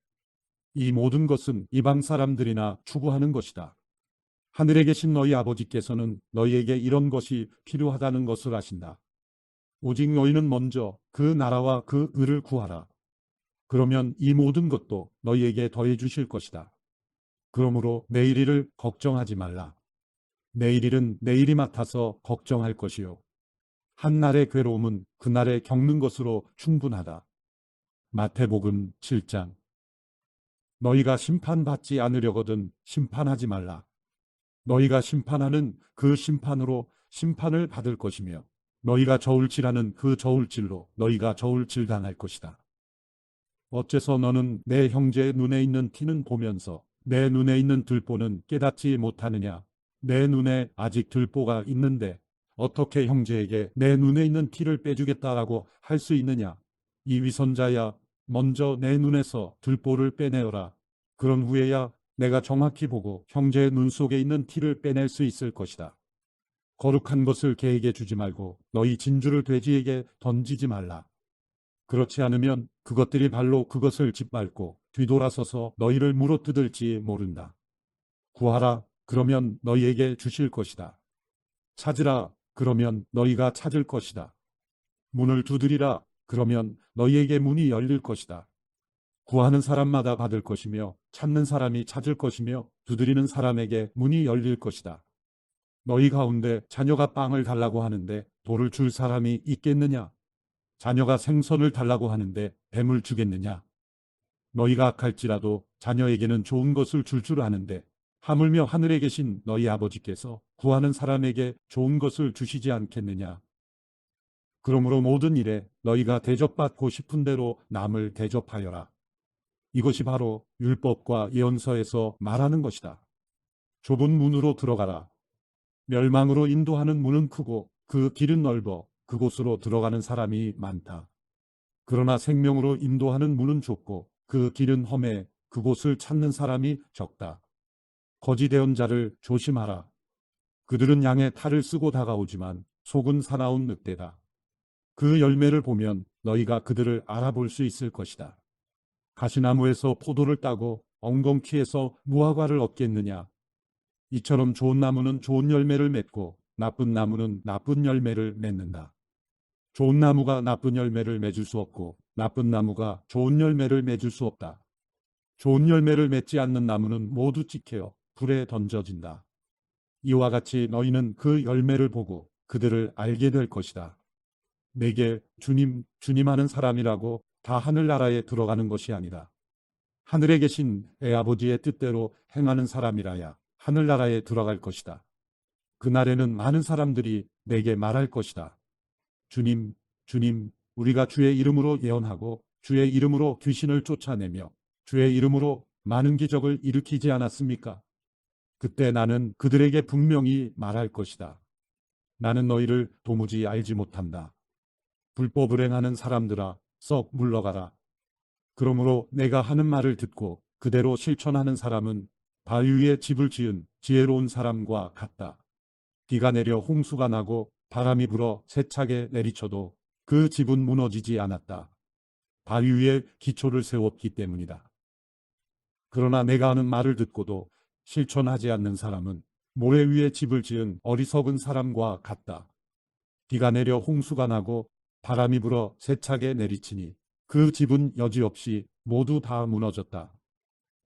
이 모든 것은 이방 사람들이나 추구하는 것이다. 하늘에 계신 너희 아버지께서는 너희에게 이런 것이 필요하다는 것을 아신다. 오직 너희는 먼저 그 나라와 그 의를 구하라. 그러면 이 모든 것도 너희에게 더해 주실 것이다. 그러므로 내일 일을 걱정하지 말라. 내일 일은 내일이 맡아서 걱정할 것이요. 한 날의 괴로움은 그날에 겪는 것으로 충분하다. 마태복음 7장. 너희가 심판받지 않으려거든 심판하지 말라. 너희가 심판하는 그 심판으로 심판을 받을 것이며 너희가 저울질하는 그 저울질로 너희가 저울질 당할 것이다. 어째서 너는 내 형제의 눈에 있는 티는 보면서 내 눈에 있는 들보는 깨닫지 못하느냐. 내 눈에 아직 들보가 있는데 어떻게 형제에게 내 눈에 있는 티를 빼주겠다라고 할 수 있느냐? 이 위선자야, 먼저 내 눈에서 들보를 빼내어라. 그런 후에야 내가 정확히 보고 형제의 눈 속에 있는 티를 빼낼 수 있을 것이다. 거룩한 것을 개에게 주지 말고 너희 진주를 돼지에게 던지지 말라. 그렇지 않으면 그것들이 발로 그것을 짓밟고 뒤돌아서서 너희를 물어뜯을지 모른다. 구하라, 그러면 너희에게 주실 것이다. 찾으라, 그러면 너희가 찾을 것이다. 문을 두드리라, 그러면 너희에게 문이 열릴 것이다. 구하는 사람마다 받을 것이며 찾는 사람이 찾을 것이며 두드리는 사람에게 문이 열릴 것이다. 너희 가운데 자녀가 빵을 달라고 하는데 돌을 줄 사람이 있겠느냐? 자녀가 생선을 달라고 하는데 뱀을 주겠느냐? 너희가 악할지라도 자녀에게는 좋은 것을 줄 아는데 하물며 하늘에 계신 너희 아버지께서 구하는 사람에게 좋은 것을 주시지 않겠느냐? 그러므로 모든 일에 너희가 대접받고 싶은 대로 남을 대접하여라. 이것이 바로 율법과 예언서에서 말하는 것이다. 좁은 문으로 들어가라. 멸망으로 인도하는 문은 크고 그 길은 넓어 그곳으로 들어가는 사람이 많다. 그러나 생명으로 인도하는 문은 좁고 그 길은 험해 그곳을 찾는 사람이 적다. 거짓 예언자를 조심하라. 그들은 양의 탈을 쓰고 다가오지만 속은 사나운 늑대다. 그 열매를 보면 너희가 그들을 알아볼 수 있을 것이다. 가시나무에서 포도를 따고 엉겅퀴에서 무화과를 얻겠느냐? 이처럼 좋은 나무는 좋은 열매를 맺고 나쁜 나무는 나쁜 열매를 맺는다. 좋은 나무가 나쁜 열매를 맺을 수 없고 나쁜 나무가 좋은 열매를 맺을 수 없다. 좋은 열매를 맺지 않는 나무는 모두 찍혀 불에 던져진다. 이와 같이 너희는 그 열매를 보고 그들을 알게 될 것이다. 내게 주님, 주님 하는 사람이라고 다 하늘나라에 들어가는 것이 아니다. 하늘에 계신 내 아버지의 뜻대로 행하는 사람이라야 하늘나라에 들어갈 것이다. 그날에는 많은 사람들이 내게 말할 것이다. 주님, 주님, 우리가 주의 이름으로 예언하고 주의 이름으로 귀신을 쫓아내며 주의 이름으로 많은 기적을 일으키지 않았습니까? 그때 나는 그들에게 분명히 말할 것이다. 나는 너희를 도무지 알지 못한다. 불법을 행하는 사람들아, 썩 물러가라. 그러므로 내가 하는 말을 듣고 그대로 실천하는 사람은 바위 위에 집을 지은 지혜로운 사람과 같다. 비가 내려 홍수가 나고 바람이 불어 세차게 내리쳐도 그 집은 무너지지 않았다. 바위 위에 기초를 세웠기 때문이다. 그러나 내가 하는 말을 듣고도 실천하지 않는 사람은 모래 위에 집을 지은 어리석은 사람과 같다. 비가 내려 홍수가 나고 바람이 불어 세차게 내리치니 그 집은 여지없이 모두 다 무너졌다.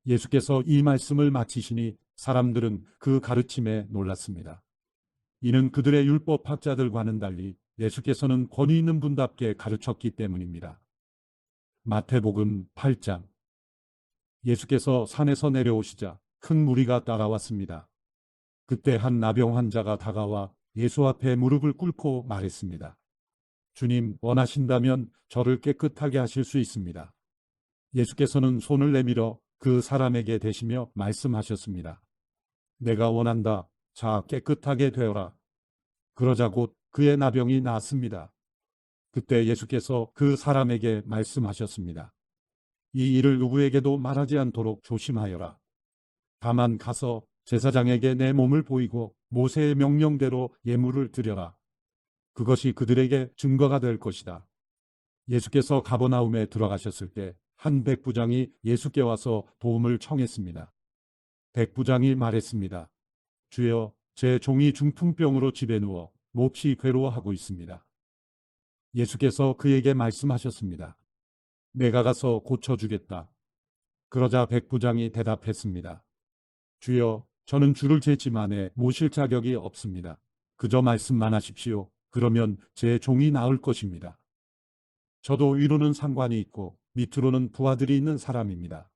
예수께서 이 말씀을 마치시니 사람들은 그 가르침에 놀랐습니다. 이는 그들의 율법학자들과는 달리 예수께서는 권위 있는 분답게 가르쳤기 때문입니다. 마태복음 8장. 예수께서 산에서 내려오시자 큰 무리가 따라왔습니다. 그때 한 나병 환자가 다가와 예수 앞에 무릎을 꿇고 말했습니다. 주님, 원하신다면 저를 깨끗하게 하실 수 있습니다. 예수께서는 손을 내밀어 그 사람에게 대시며 말씀하셨습니다. 내가 원한다. 자, 깨끗하게 되어라. 그러자 곧 그의 나병이 나았습니다. 그때 예수께서 그 사람에게 말씀하셨습니다. 이 일을 누구에게도 말하지 않도록 조심하여라. 다만 가서 제사장에게 내 몸을 보이고 모세의 명령대로 예물을 드려라. 그것이 그들에게 증거가 될 것이다. 예수께서 가버나움에 들어가셨을 때 한 백부장이 예수께 와서 도움을 청했습니다. 백부장이 말했습니다. 주여, 제 종이 중풍병으로 집에 누워 몹시 괴로워하고 있습니다. 예수께서 그에게 말씀하셨습니다. 내가 가서 고쳐주겠다. 그러자 백부장이 대답했습니다. 주여, 저는 주를 제 집 안에 모실 자격이 없습니다. 그저 말씀만 하십시오. 그러면 제 종이 나을 것입니다. 저도 위로는 상관이 있고 밑으로는 부하들이 있는 사람입니다.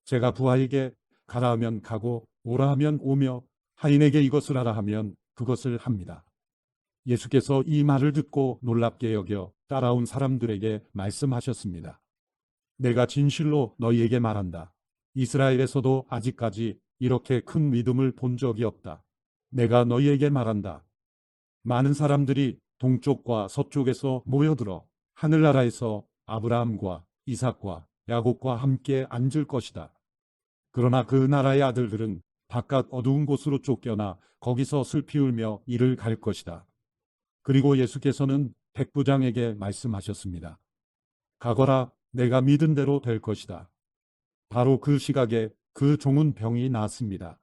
제가 부하에게 가라 하면 가고 오라 하면 오며 하인에게 이것을 하라 하면 그것을 합니다. 예수께서 이 말을 듣고 놀랍게 여겨 따라온 사람들에게 말씀하셨습니다. 내가 진실로 너희에게 말한다. 이스라엘에서도 아직까지 이렇게 큰 믿음을 본 적이 없다. 내가 너희에게 말한다. 많은 사람들이 동쪽과 서쪽에서 모여들어 하늘나라에서 아브라함과 이삭과 야곱과 함께 앉을 것이다. 그러나 그 나라의 아들들은 바깥 어두운 곳으로 쫓겨나 거기서 슬피 울며 이를 갈 것이다. 그리고 예수께서는 백부장에게 말씀하셨습니다. 가거라, 내가 믿은 대로 될 것이다. 바로 그 시각에 그 종은 병이 나았습니다.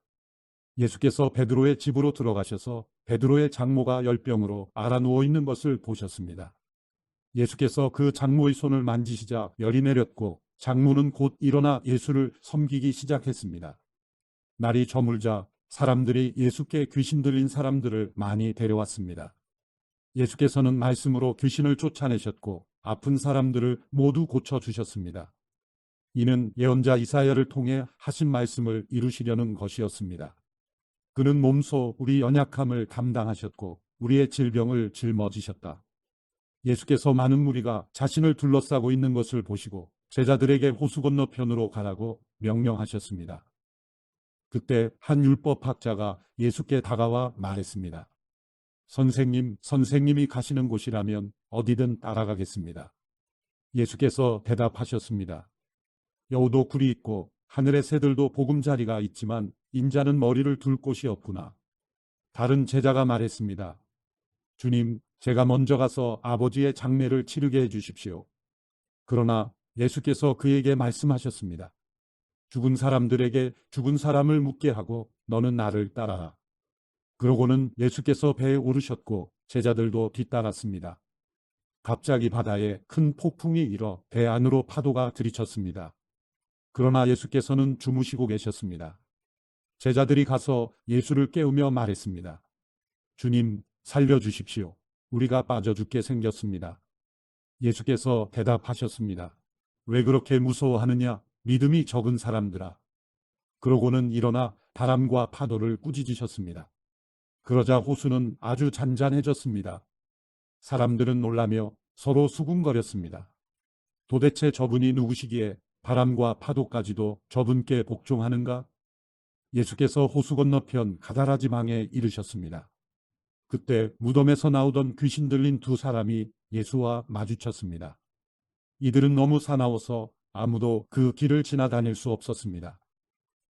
예수께서 베드로의 집으로 들어가셔서 베드로의 장모가 열병으로 앓아 누워 있는 것을 보셨습니다. 예수께서 그 장모의 손을 만지시자 열이 내렸고 장모는 곧 일어나 예수를 섬기기 시작했습니다. 날이 저물자 사람들이 예수께 귀신 들린 사람들을 많이 데려왔습니다. 예수께서는 말씀으로 귀신을 쫓아내셨고 아픈 사람들을 모두 고쳐주셨습니다. 이는 예언자 이사야를 통해 하신 말씀을 이루시려는 것이었습니다. 그는 몸소 우리 연약함을 감당하셨고 우리의 질병을 짊어지셨다. 예수께서 많은 무리가 자신을 둘러싸고 있는 것을 보시고 제자들에게 호수 건너편으로 가라고 명령하셨습니다. 그때 한 율법학자가 예수께 다가와 말했습니다. 선생님, 선생님이 가시는 곳이라면 어디든 따라가겠습니다. 예수께서 대답하셨습니다. 여우도 굴이 있고 하늘의 새들도 보금자리가 있지만 인자는 머리를 둘 곳이 없구나. 다른 제자가 말했습니다. 주님, 제가 먼저 가서 아버지의 장례를 치르게 해주십시오. 그러나 예수께서 그에게 말씀하셨습니다. 죽은 사람들에게 죽은 사람을 묻게 하고 너는 나를 따라라. 그러고는 예수께서 배에 오르셨고 제자들도 뒤따랐습니다. 갑자기 바다에 큰 폭풍이 일어 배 안으로 파도가 들이쳤습니다. 그러나 예수께서는 주무시고 계셨습니다. 제자들이 가서 예수를 깨우며 말했습니다. 주님, 살려주십시오. 우리가 빠져 죽게 생겼습니다. 예수께서 대답하셨습니다. 왜 그렇게 무서워하느냐? 믿음이 적은 사람들아. 그러고는 일어나 바람과 파도를 꾸짖으셨습니다. 그러자 호수는 아주 잔잔해졌습니다. 사람들은 놀라며 서로 수군거렸습니다. 도대체 저분이 누구시기에 바람과 파도까지도 저분께 복종하는가? 예수께서 호수 건너편 가다라 지방에 이르셨습니다. 그때 무덤에서 나오던 귀신 들린 두 사람이 예수와 마주쳤습니다. 이들은 너무 사나워서 아무도 그 길을 지나다닐 수 없었습니다.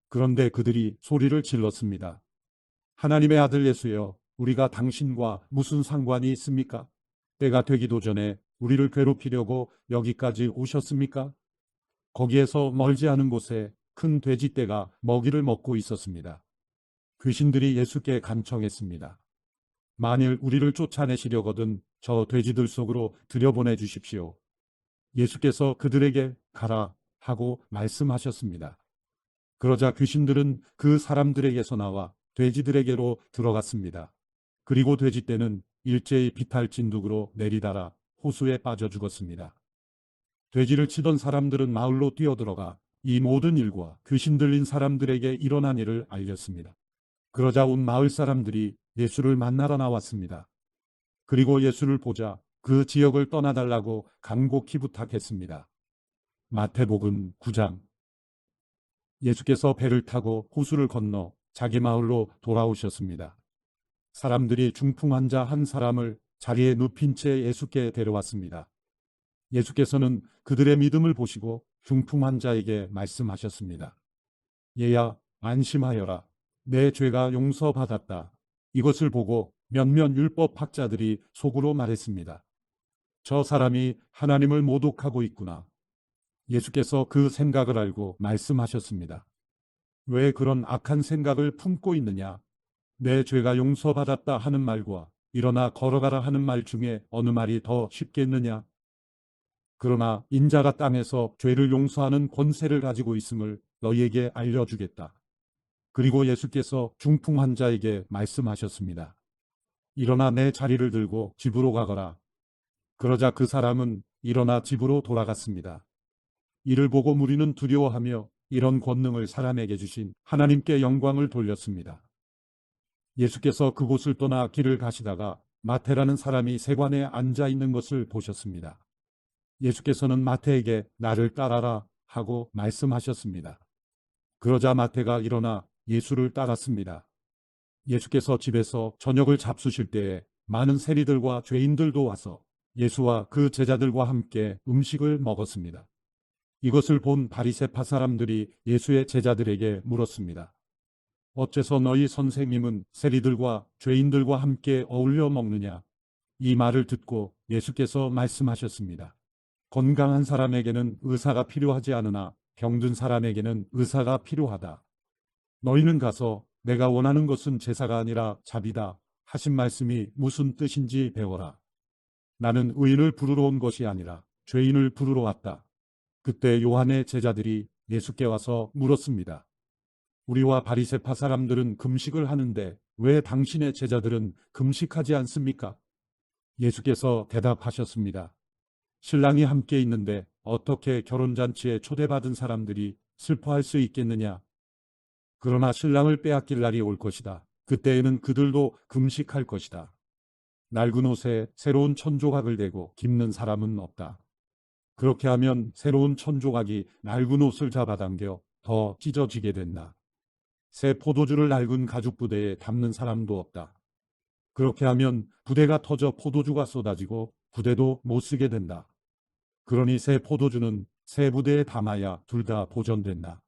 그런데 그들이 소리를 질렀습니다. 하나님의 아들 예수여, 우리가 당신과 무슨 상관이 있습니까? 때가 되기도 전에 우리를 괴롭히려고 여기까지 오셨습니까? 거기에서 멀지 않은 곳에 큰 돼지떼가 먹이를 먹고 있었습니다. 귀신들이 예수께 간청했습니다. 만일 우리를 쫓아내시려거든 저 돼지들 속으로 들여보내 주십시오. 예수께서 그들에게 가라 하고 말씀하셨습니다. 그러자 귀신들은 그 사람들에게서 나와 돼지들에게로 들어갔습니다. 그리고 돼지떼는 일제히 비탈 진둑으로 내리달아 호수에 빠져 죽었습니다. 돼지를 치던 사람들은 마을로 뛰어들어가 이 모든 일과 귀신 들린 사람들에게 일어난 일을 알렸습니다. 그러자 온 마을 사람들이 예수를 만나러 나왔습니다. 그리고 예수를 보자 그 지역을 떠나달라고 간곡히 부탁했습니다. 마태복음 9장. 예수께서 배를 타고 호수를 건너 자기 마을로 돌아오셨습니다. 사람들이 중풍 환자 한 사람을 자리에 눕힌 채 예수께 데려왔습니다. 예수께서는 그들의 믿음을 보시고 중풍 환자에게 말씀하셨습니다. 얘야, 안심하여라. 내 죄가 용서받았다. 이것을 보고 몇몇 율법학자들이 속으로 말했습니다. 저 사람이 하나님을 모독하고 있구나. 예수께서 그 생각을 알고 말씀하셨습니다. 왜 그런 악한 생각을 품고 있느냐? 내 죄가 용서받았다 하는 말과 일어나 걸어가라 하는 말 중에 어느 말이 더 쉽겠느냐? 그러나 인자가 땅에서 죄를 용서하는 권세를 가지고 있음을 너희에게 알려주겠다. 그리고 예수께서 중풍 환자에게 말씀하셨습니다. 일어나 내 자리를 들고 집으로 가거라. 그러자 그 사람은 일어나 집으로 돌아갔습니다. 이를 보고 무리는 두려워하며 이런 권능을 사람에게 주신 하나님께 영광을 돌렸습니다. 예수께서 그곳을 떠나 길을 가시다가 마태라는 사람이 세관에 앉아 있는 것을 보셨습니다. 예수께서는 마태에게 나를 따라라 하고 말씀하셨습니다. 그러자 마태가 일어나 예수를 따랐습니다. 예수께서 집에서 저녁을 잡수실 때에 많은 세리들과 죄인들도 와서 예수와 그 제자들과 함께 음식을 먹었습니다. 이것을 본 바리새파 사람들이 예수의 제자들에게 물었습니다. 어째서 너희 선생님은 세리들과 죄인들과 함께 어울려 먹느냐? 이 말을 듣고 예수께서 말씀하셨습니다. 건강한 사람에게는 의사가 필요하지 않으나 병든 사람에게는 의사가 필요하다. 너희는 가서 내가 원하는 것은 제사가 아니라 자비다 하신 말씀이 무슨 뜻인지 배워라. 나는 의인을 부르러 온 것이 아니라 죄인을 부르러 왔다. 그때 요한의 제자들이 예수께 와서 물었습니다. 우리와 바리새파 사람들은 금식을 하는데 왜 당신의 제자들은 금식하지 않습니까? 예수께서 대답하셨습니다. 신랑이 함께 있는데 어떻게 결혼잔치에 초대받은 사람들이 슬퍼할 수 있겠느냐? 그러나 신랑을 빼앗길 날이 올 것이다. 그때에는 그들도 금식할 것이다. 낡은 옷에 새로운 천조각을 대고 깁는 사람은 없다. 그렇게 하면 새로운 천조각이 낡은 옷을 잡아당겨 더 찢어지게 된다. 새 포도주를 낡은 가죽 부대에 담는 사람도 없다. 그렇게 하면 부대가 터져 포도주가 쏟아지고 부대도 못 쓰게 된다. 그러니 새 포도주는 새 부대에 담아야 둘 다 보존된다.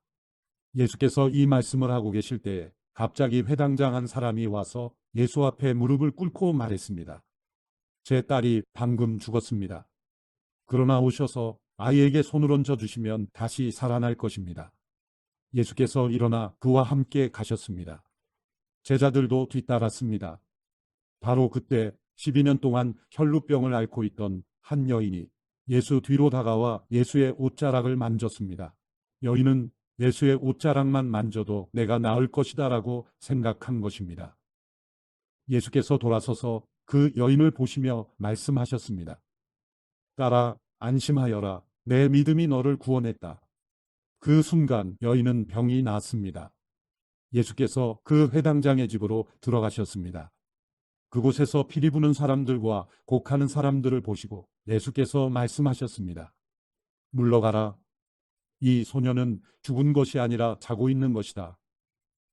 예수께서 이 말씀을 하고 계실 때에 갑자기 회당장 한 사람이 와서 예수 앞에 무릎을 꿇고 말했습니다. 제 딸이 방금 죽었습니다. 그러나 오셔서 아이에게 손을 얹어 주시면 다시 살아날 것입니다. 예수께서 일어나 그와 함께 가셨습니다. 제자들도 뒤따랐습니다. 바로 그때 12년 동안 혈루병을 앓고 있던 한 여인이 예수 뒤로 다가와 예수의 옷자락을 만졌습니다. 여인은 예수의 옷자락만 만져도 내가 나을 것이다라고 생각한 것입니다. 예수께서 돌아서서 그 여인을 보시며 말씀하셨습니다. 딸아, 안심하여라. 내 믿음이 너를 구원했다. 그 순간 여인은 병이 나았습니다. 예수께서 그 회당장의 집으로 들어가셨습니다. 그곳에서 피리 부는 사람들과 곡하는 사람들을 보시고 예수께서 말씀하셨습니다. 물러가라. 이 소녀는 죽은 것이 아니라 자고 있는 것이다.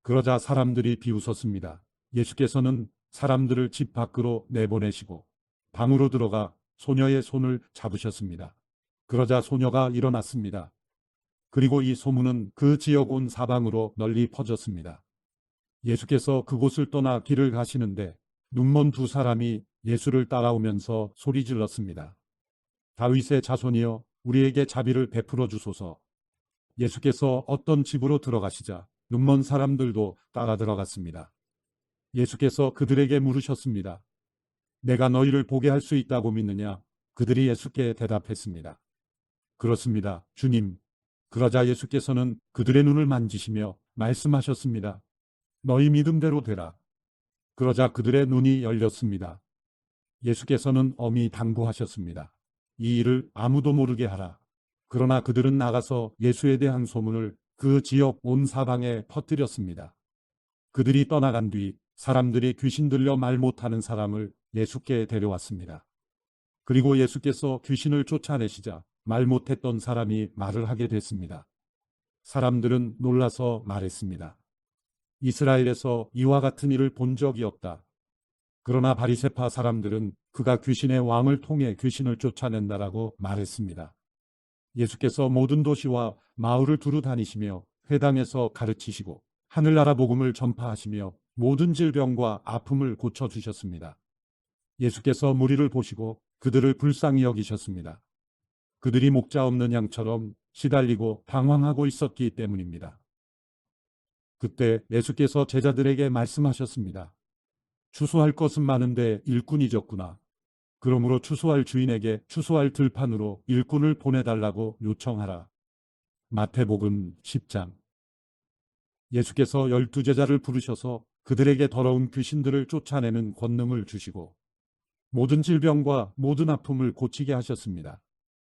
그러자 사람들이 비웃었습니다. 예수께서는 사람들을 집 밖으로 내보내시고 방으로 들어가 소녀의 손을 잡으셨습니다. 그러자 소녀가 일어났습니다. 그리고 이 소문은 그 지역 온 사방으로 널리 퍼졌습니다. 예수께서 그곳을 떠나 길을 가시는데 눈먼 두 사람이 예수를 따라오면서 소리 질렀습니다. 다윗의 자손이여, 우리에게 자비를 베풀어 주소서. 예수께서 어떤 집으로 들어가시자 눈먼 사람들도 따라 들어갔습니다. 예수께서 그들에게 물으셨습니다. 내가 너희를 보게 할 수 있다고 믿느냐? 그들이 예수께 대답했습니다. 그렇습니다, 주님. 그러자 예수께서는 그들의 눈을 만지시며 말씀하셨습니다. 너희 믿음대로 되라. 그러자 그들의 눈이 열렸습니다. 예수께서는 엄히 당부하셨습니다. 이 일을 아무도 모르게 하라. 그러나 그들은 나가서 예수에 대한 소문을 그 지역 온 사방에 퍼뜨렸습니다. 그들이 떠나간 뒤 사람들이 귀신 들려 말 못하는 사람을 예수께 데려왔습니다. 그리고 예수께서 귀신을 쫓아내시자 말 못했던 사람이 말을 하게 됐습니다. 사람들은 놀라서 말했습니다. 이스라엘에서 이와 같은 일을 본 적이 없다. 그러나 바리새파 사람들은 그가 귀신의 왕을 통해 귀신을 쫓아낸다라고 말했습니다. 예수께서 모든 도시와 마을을 두루 다니시며 회당에서 가르치시고 하늘나라 복음을 전파하시며 모든 질병과 아픔을 고쳐주셨습니다. 예수께서 무리를 보시고 그들을 불쌍히 여기셨습니다. 그들이 목자 없는 양처럼 시달리고 방황하고 있었기 때문입니다. 그때 예수께서 제자들에게 말씀하셨습니다. 추수할 것은 많은데 일꾼이 적구나. 그러므로 추수할 주인에게 추수할 들판으로 일꾼을 보내달라고 요청하라. 마태복음 10장. 예수께서 12제자를 부르셔서 그들에게 더러운 귀신들을 쫓아내는 권능을 주시고 모든 질병과 모든 아픔을 고치게 하셨습니다.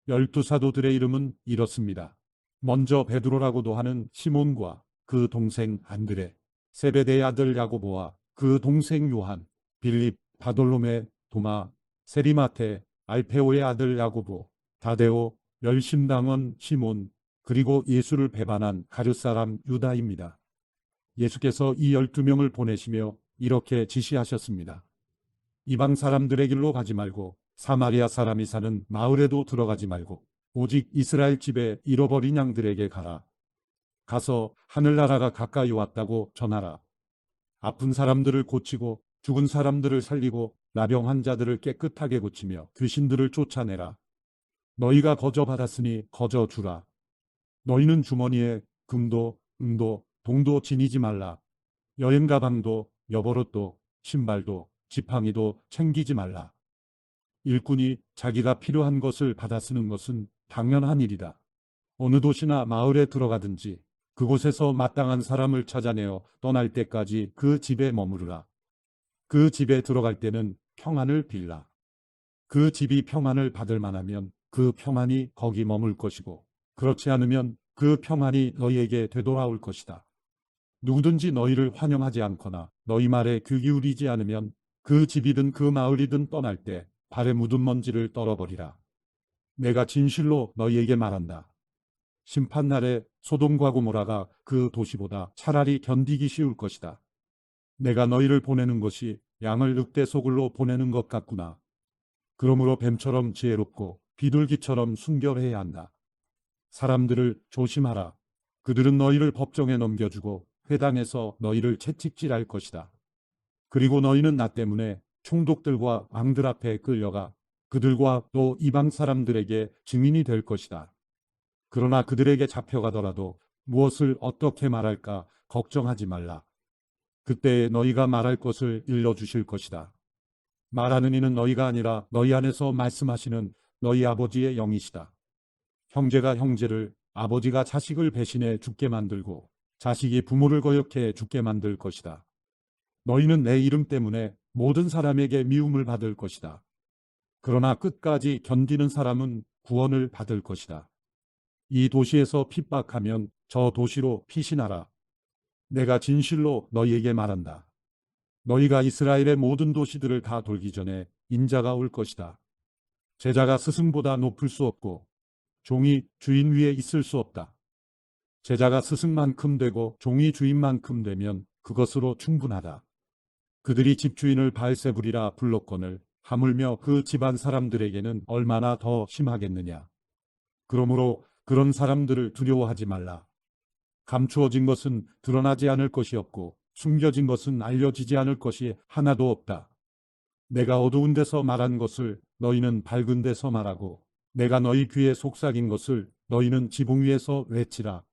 12사도들의 이름은 이렇습니다. 먼저 베드로라고도 하는 시몬과 그 동생 안드레, 세베대의 아들 야고보와 그 동생 요한, 빌립, 바돌로메, 도마, 세리마테, 알페오의 아들 야고보, 다데오, 열심당원 시몬, 그리고 예수를 배반한 가룟 사람 유다입니다. 예수께서 이 12명을 보내시며 이렇게 지시하셨습니다. 이방 사람들의 길로 가지 말고 사마리아 사람이 사는 마을에도 들어가지 말고 오직 이스라엘 집에 잃어버린 양들에게 가라. 가서 하늘나라가 가까이 왔다고 전하라. 아픈 사람들을 고치고 죽은 사람들을 살리고 나병 환자들을 깨끗하게 고치며 귀신들을 쫓아내라. 너희가 거저 받았으니 거저 주라. 너희는 주머니에 금도 은도 동도 지니지 말라. 여행 가방도 여버릇도 신발도 지팡이도 챙기지 말라. 일꾼이 자기가 필요한 것을 받아 쓰는 것은 당연한 일이다. 어느 도시나 마을에 들어가든지 그곳에서 마땅한 사람을 찾아내어 떠날 때까지 그 집에 머무르라. 그 집에 들어갈 때는 평안을 빌라. 그 집이 평안을 받을 만하면 그 평안이 거기 머물 것이고 그렇지 않으면 그 평안이 너희에게 되돌아올 것이다. 누구든지 너희를 환영하지 않거나 너희 말에 귀 기울이지 않으면 그 집이든 그 마을이든 떠날 때 발에 묻은 먼지를 떨어버리라. 내가 진실로 너희에게 말한다. 심판날에 소돔과 고모라가 그 도시보다 차라리 견디기 쉬울 것이다. 내가 너희를 보내는 것이 양을 늑대 소굴로 보내는 것 같구나. 그러므로 뱀처럼 지혜롭고 비둘기처럼 순결해야 한다. 사람들을 조심하라. 그들은 너희를 법정에 넘겨주고 회당에서 너희를 채찍질할 것이다. 그리고 너희는 나 때문에 총독들과 왕들 앞에 끌려가 그들과 또 이방 사람들에게 증인이 될 것이다. 그러나 그들에게 잡혀가더라도 무엇을 어떻게 말할까 걱정하지 말라. 그때 너희가 말할 것을 일러주실 것이다. 말하는 이는 너희가 아니라 너희 안에서 말씀하시는 너희 아버지의 영이시다. 형제가 형제를, 아버지가 자식을 배신해 죽게 만들고 자식이 부모를 거역해 죽게 만들 것이다. 너희는 내 이름 때문에 모든 사람에게 미움을 받을 것이다. 그러나 끝까지 견디는 사람은 구원을 받을 것이다. 이 도시에서 핍박하면 저 도시로 피신하라. 내가 진실로 너희에게 말한다. 너희가 이스라엘의 모든 도시들을 다 돌기 전에 인자가 올 것이다. 제자가 스승보다 높을 수 없고 종이 주인 위에 있을 수 없다. 제자가 스승만큼 되고 종이 주인만큼 되면 그것으로 충분하다. 그들이 집주인을 바알세불이라 불렀거늘 하물며 그 집안 사람들에게는 얼마나 더 심하겠느냐. 그러므로 그런 사람들을 두려워하지 말라. 감추어진 것은 드러나지 않을 것이 없고 숨겨진 것은 알려지지 않을 것이 하나도 없다. 내가 어두운 데서 말한 것을 너희는 밝은 데서 말하고 내가 너희 귀에 속삭인 것을 너희는 지붕 위에서 외치라.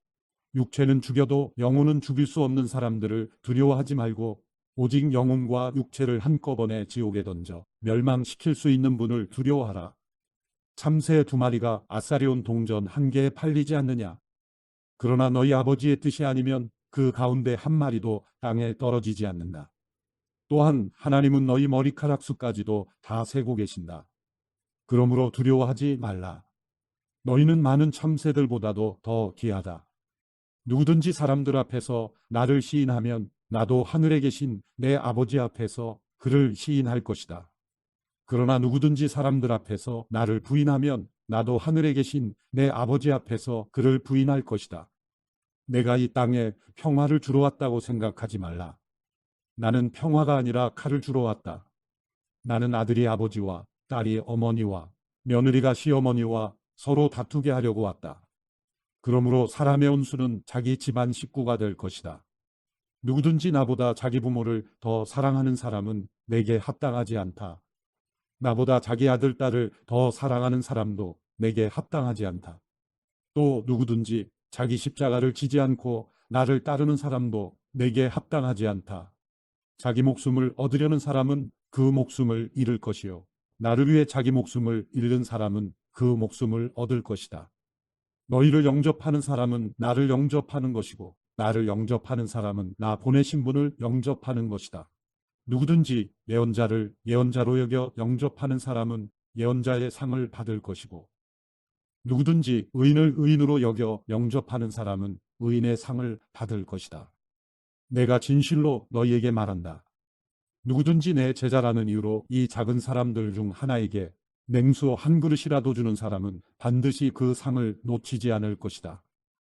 육체는 죽여도 영혼은 죽일 수 없는 사람들을 두려워하지 말고 오직 영혼과 육체를 한꺼번에 지옥에 던져 멸망시킬 수 있는 분을 두려워하라. 참새 2마리가 아사리온 동전 1개에 팔리지 않느냐. 그러나 너희 아버지의 뜻이 아니면 그 가운데 1마리도 땅에 떨어지지 않는다. 또한 하나님은 너희 머리카락 수까지도 다 세고 계신다. 그러므로 두려워하지 말라. 너희는 많은 참새들보다도 더 귀하다. 누구든지 사람들 앞에서 나를 시인하면 나도 하늘에 계신 내 아버지 앞에서 그를 시인할 것이다. 그러나 누구든지 사람들 앞에서 나를 부인하면 나도 하늘에 계신 내 아버지 앞에서 그를 부인할 것이다. 내가 이 땅에 평화를 주러 왔다고 생각하지 말라. 나는 평화가 아니라 칼을 주러 왔다. 나는 아들이 아버지와 딸이 어머니와 며느리가 시어머니와 서로 다투게 하려고 왔다. 그러므로 사람의 온수는 자기 집안 식구가 될 것이다. 누구든지 나보다 자기 부모를 더 사랑하는 사람은 내게 합당하지 않다. 나보다 자기 아들, 딸을 더 사랑하는 사람도 내게 합당하지 않다. 또 누구든지 자기 십자가를 지지 않고 나를 따르는 사람도 내게 합당하지 않다. 자기 목숨을 얻으려는 사람은 그 목숨을 잃을 것이요. 나를 위해 자기 목숨을 잃는 사람은 그 목숨을 얻을 것이다. 너희를 영접하는 사람은 나를 영접하는 것이고 나를 영접하는 사람은 나 보내신 분을 영접하는 것이다. 누구든지 예언자를 예언자로 여겨 영접하는 사람은 예언자의 상을 받을 것이고 누구든지 의인을 의인으로 여겨 영접하는 사람은 의인의 상을 받을 것이다. 내가 진실로 너희에게 말한다. 누구든지 내 제자라는 이유로 이 작은 사람들 중 하나에게 냉수 한 그릇이라도 주는 사람은 반드시 그 상을 놓치지 않을 것이다.